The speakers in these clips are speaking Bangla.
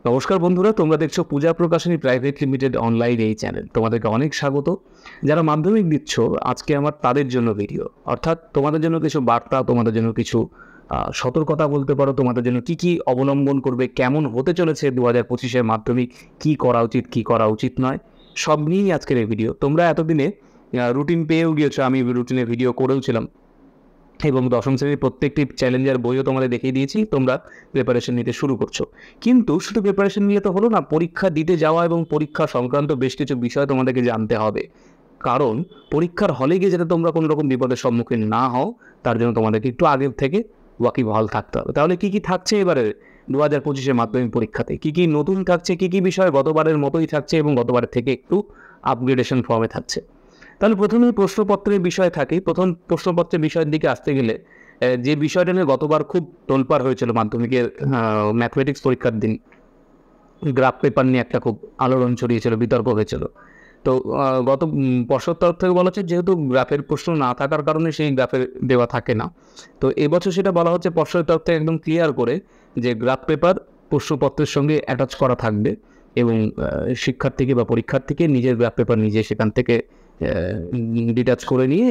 নমস্কার বন্ধুরা, তোমরা দেখছো পূজা প্রকাশনী প্রাইভেট লিমিটেড অনলাইন এই চ্যানেল। তোমাদেরকে অনেক স্বাগত। যারা মাধ্যমিক দিচ্ছ, আজকে আমার তাদের জন্য ভিডিও, অর্থাৎ তোমাদের জন্য কিছু বার্তা, তোমাদের জন্য কিছু সতর্কতা বলতে পারো। তোমাদের জন্য কি কি অবলম্বন করবে, কেমন হতে চলেছে 2025-এর মাধ্যমিক, কি করা উচিত কি করা উচিত নয়, সব নিয়েই আজকের এই ভিডিও। তোমরা এতদিনে রুটিন পেয়েও গিয়েছো, আমি রুটিনে ভিডিও করেও ছিলাম এবং দশম শ্রেণীর প্রত্যেকটি চ্যালেঞ্জার বইও তোমাদের দেখিয়ে দিয়েছি। তোমরা প্রিপারেশন নিতে শুরু করছো, কিন্তু শুধু প্রিপারেশন নিয়ে তো হলো না, পরীক্ষা দিতে যাওয়া এবং পরীক্ষা সংক্রান্ত বেশ কিছু বিষয় তোমাদেরকে জানতে হবে। কারণ পরীক্ষার হলে গিয়ে যাতে তোমরা কোনো রকম বিপদের সম্মুখীন না হও, তার জন্য তোমাদেরকে একটু আগের থেকে ওয়াকিবহাল থাকতে হবে। তাহলে কি কি থাকছে এবারে 2025-এর মাধ্যমিক পরীক্ষাতে, কি কি নতুন থাকছে, কি কি বিষয় গতবারের মতোই থাকছে এবং গতবারের থেকে একটু আপগ্রেডেশন ফর্মে থাকছে। তাহলে প্রথমে প্রশ্নপত্রের বিষয় থাকে। প্রথম প্রশ্নপত্রের বিষয়ের দিকে আসতে গেলে যে বিষয়টা নিয়ে গতবার খুব তোলপাড় হয়েছিল মাধ্যমিকের ম্যাথমেটিক্স পরীক্ষার দিন, গ্রাফ পেপার নিয়ে একটা খুব আলোড়ন ছড়িয়েছিল, বিতর্ক হয়েছিল। তো গত পর্ষদ তরফ থেকে বলা হচ্ছে যেহেতু গ্রাফের প্রশ্ন না থাকার কারণে সেই গ্রাফের দেওয়া থাকে না। তো এবছর সেটা বলা হচ্ছে পর্ষদের তরফ থেকে একদম ক্লিয়ার করে যে গ্রাফ পেপার প্রশ্নপত্রের সঙ্গে অ্যাটাচ করা থাকবে এবং শিক্ষার্থীকে বা পরীক্ষার্থীকে নিজের গ্রাফ পেপার নিজে সেখান থেকে ডিটাচ করে নিয়ে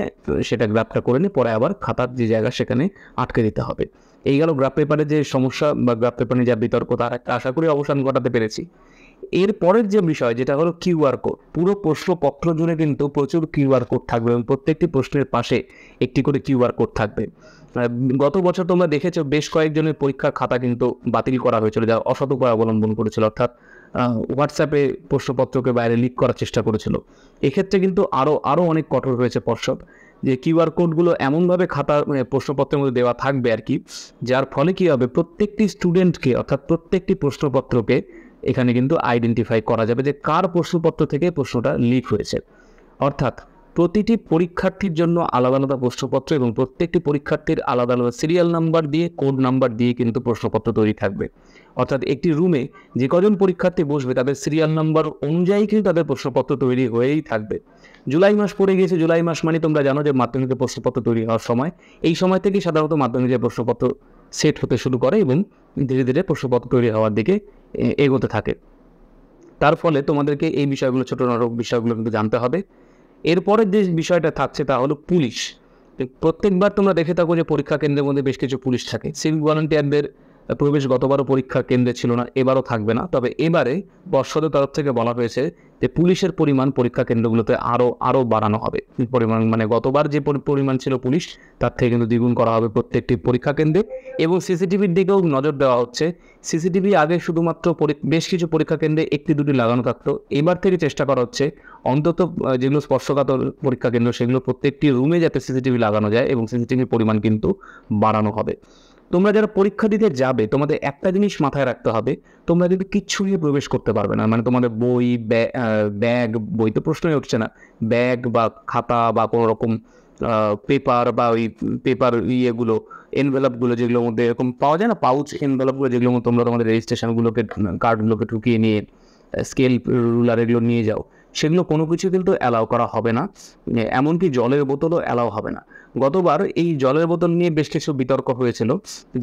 সেটা গ্রাফটা করে নিয়ে পরে আবার খাতার যে জায়গা সেখানে আটকে দিতে হবে। এই গেল গ্রাফ পেপারে যে সমস্যা বা গ্রাফ পেপার নিয়ে যা বিতর্ক, তার একটা আশা করি অবসান ঘটাতে পেরেছি। এর পরের যে বিষয় যেটা হলো কিউআর কোড, পুরো প্রশ্নপত্র জুড়ে কিন্তু প্রচুর কিউআর কোড থাকবে এবং প্রত্যেকটি প্রশ্নের পাশে একটি করে কিউআর কোড থাকবে। গত বছর তোমরা দেখেছো বেশ কয়েকজনের পরীক্ষার খাতা কিন্তু বাতিল করা হয়েছিল, যা অসৎ উপায় অবলম্বন করেছিল, অর্থাৎ হোয়াটসঅ্যাপে প্রশ্নপত্রকে বাইরে লিক করার চেষ্টা করেছিল। এক্ষেত্রে কিন্তু আরও অনেক কঠোর হয়েছে পর্ষদ, যে কিউআর কোডগুলো এমনভাবে খাতা প্রশ্নপত্রের মধ্যে দেওয়া থাকবে আর কি, যার ফলে কী হবে, প্রত্যেকটি স্টুডেন্টকে অর্থাৎ প্রত্যেকটি প্রশ্নপত্রকে এখানে কিন্তু আইডেন্টিফাই করা যাবে যে কার প্রশ্নপত্র থেকে প্রশ্নটা লিক হয়েছে। অর্থাৎ প্রতিটি পরীক্ষার্থীর জন্য আলাদা আলাদা প্রশ্নপত্র এবং প্রত্যেকটি পরীক্ষার্থীর আলাদা আলাদা সিরিয়াল নাম্বার দিয়ে, কোড নাম্বার দিয়ে কিন্তু প্রশ্নপত্র তৈরি থাকবে। অর্থাৎ একটি রুমে যে কজন পরীক্ষার্থী বসবে তাদের সিরিয়াল নাম্বার অনুযায়ী কিন্তু তাদের প্রশ্নপত্র তৈরি হয়েই থাকবে। জুলাই মাস পড়ে গিয়েছে, জুলাই মাস মানে তোমরা জানো যে মাধ্যমিকের প্রশ্নপত্র তৈরি হওয়ার সময়। এই সময় থেকেই সাধারণত মাধ্যমিকের প্রশ্নপত্র সেট হতে শুরু করে এবং ধীরে ধীরে প্রশ্নপত্র তৈরি হওয়ার দিকে এগোতে থাকে। তার ফলে তোমাদেরকে এই বিষয়গুলো, ছোটো বিষয়গুলো কিন্তু জানতে হবে। এরপরের যে বিষয়টা থাকছে তা হলো পুলিশ। প্রত্যেকবার তোমরা দেখে থাকো যে পরীক্ষা কেন্দ্রের মধ্যে বেশ কিছু পুলিশ থাকে। সিভিক ভলান্টিয়ারদের প্রবেশ গতবারও পরীক্ষা কেন্দ্রে ছিল না, এবারও থাকবে না। তবে এবারে পর্ষদের তরফ থেকে বলা হয়েছে যে পুলিশের পরিমাণ পরীক্ষা কেন্দ্রগুলোতে আরও বাড়ানো হবে। পরিমাণ মানে গতবার যে পরিমাণ ছিল পুলিশ, তার থেকে কিন্তু দ্বিগুণ করা হবে প্রত্যেকটি পরীক্ষা কেন্দ্রে। এবং সিসিটিভির দিকেও নজর দেওয়া হচ্ছে। সিসিটিভি আগে শুধুমাত্র বেশ কিছু পরীক্ষা কেন্দ্রে একটি দুটি লাগানো থাকতো, এবার থেকে চেষ্টা করা হচ্ছে অন্তত যেগুলো স্পর্শকাতর পরীক্ষা কেন্দ্র সেগুলো প্রত্যেকটি রুমে যাতে সিসিটিভি লাগানো যায় এবং সিসিটিভির পরিমাণ কিন্তু বাড়ানো হবে। তোমরা যারা পরীক্ষা দিতে যাবে, তোমাদের একটা জিনিস মাথায় রাখতে হবে, তোমরা কিন্তু কিচ্ছু নিয়ে প্রবেশ করতে পারবে না। মানে তোমাদের বই, ব্যাগ, বই তো প্রশ্নই উঠছে না, ব্যাগ বা খাতা বা কোনো রকম পেপার বা ওই পেপার ইয়েগুলো, এনভেলপগুলো যেগুলোর মধ্যে এরকম পাওয়া যায় না, পাউচ এনভেলপগুলো, যেগুলোর মধ্যে তোমরা তোমাদের রেজিস্ট্রেশনগুলোকে, কার্ডগুলোকে ঢুকিয়ে নিয়ে স্কেল, রুলার এগুলো নিয়ে যাও, সেগুলো কোনো কিছু কিন্তু অ্যালাউ করা হবে না। এমনকি জলের বোতলও অ্যালাউ হবে না। গতবার এই জলের বোতল নিয়ে বেশ কিছু বিতর্ক হয়েছিল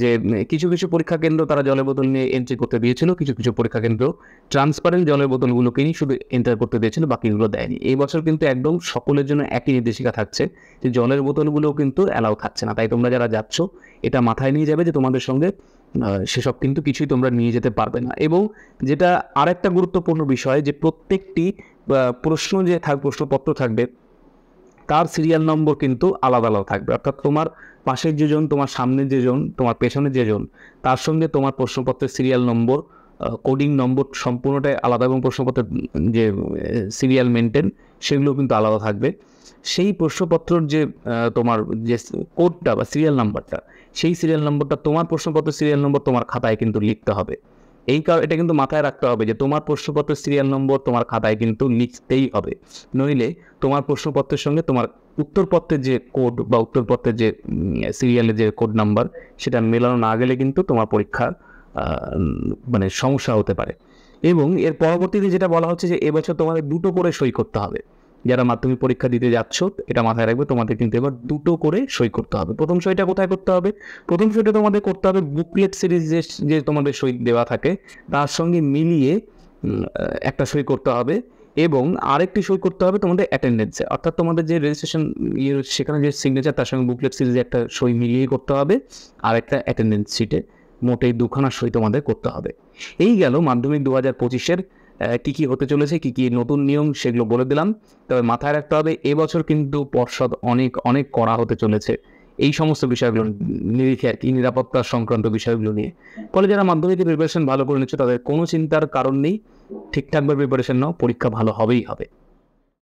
যে কিছু কিছু পরীক্ষা কেন্দ্র তারা জলের বোতল নিয়ে এন্ট্রি করতে দিয়েছিল, কিছু কিছু পরীক্ষা কেন্দ্র ট্রান্সপারেন্ট জলের বোতলগুলোকেই শুধু এন্টার করতে দিয়েছিল, বাকিগুলো দেয়নি। এই বছর কিন্তু একদম সকলের জন্য একই নির্দেশিকা থাকছে যে জলের বোতলগুলোও কিন্তু অ্যালাউ থাকছে না। তাই তোমরা যারা যাচ্ছ এটা মাথায় নিয়ে যাবে যে তোমাদের সঙ্গে সেসব কিন্তু কিছুই তোমরা নিয়ে যেতে পারবে না। এবং যেটা আরেকটা গুরুত্বপূর্ণ বিষয়, যে প্রত্যেকটি প্রশ্নপত্র থাকবে তার সিরিয়াল নম্বর কিন্তু আলাদা আলাদা থাকবে। অর্থাৎ তোমার পাশের যেজন, তোমার সামনে যেজন, তোমার পেছনে যেজন, তার সঙ্গে তোমার প্রশ্নপত্রের সিরিয়াল নম্বর, কোডিং নম্বর সম্পূর্ণটাই আলাদা এবং প্রশ্নপত্রের যে সিরিয়াল মেনটেন সেগুলো কিন্তু আলাদা থাকবে। সেই প্রশ্নপত্রের যে তোমার যে কোডটা বা সিরিয়াল নাম্বারটা, সেই সিরিয়াল নম্বরটা তোমার প্রশ্নপত্রের সিরিয়াল নম্বর তোমার খাতায় কিন্তু লিখতে হবে। এটা কিন্তু মাথায় রাখতে হবে যে তোমার প্রশ্নপত্রের সিরিয়াল নম্বর তোমার খাতায় কিন্তু লিখতেই হবে, নইলে তোমার প্রশ্নপত্রের সঙ্গে তোমার উত্তরপত্রের যে কোড বা উত্তরপত্রের যে সিরিয়ালের যে কোড নাম্বার সেটা মেলানো না গেলে কিন্তু তোমার পরীক্ষার মানে সমস্যা হতে পারে। এবং এর পরবর্তীতে যেটা বলা হচ্ছে যে এবছর তোমাদের দুটো করে সই করতে হবে। যারা মাধ্যমিক পরীক্ষা দিতে যাচ্ছ এটা মাথায় রাখবে, তোমাদের কিন্তু এবার দুটো করে সই করতে হবে। প্রথম সইটা কোথায় করতে হবে? প্রথম সইটা তোমাদের করতে হবে বুকলেট সিরিজ যে তোমাদের সই দেওয়া থাকে তার সঙ্গে মিলিয়ে একটা সই করতে হবে, এবং আরেকটি সই করতে হবে তোমাদের অ্যাটেন্ডেন্সে, অর্থাৎ তোমাদের যে রেজিস্ট্রেশন সেখানে যে সিগনেচার তার সঙ্গে বুকলেট সিরিজে একটা সই মিলিয়ে করতে হবে, আর একটা অ্যাটেন্ডেন্স শিটে মোটে দুখানা সই তোমাদের করতে হবে। এই গেল মাধ্যমিক 2025-এর কী কী হতে চলেছে, কী কী নতুন নিয়ম সেগুলো বলে দিলাম। তবে মাথায় রাখতে হবে এবছর কিন্তু পর্ষদ অনেক অনেক কড়া হতে চলেছে এই সমস্ত বিষয়গুলো নিরিখে আর কি, নিরাপত্তা সংক্রান্ত বিষয়গুলো নিয়ে। ফলে যারা মাধ্যমিকের প্রিপারেশন ভালো করে নিচ্ছে তাদের কোনো চিন্তার কারণ নেই, ঠিকঠাকভাবে প্রিপারেশন নাও, পরীক্ষা ভালো হবেই হবে।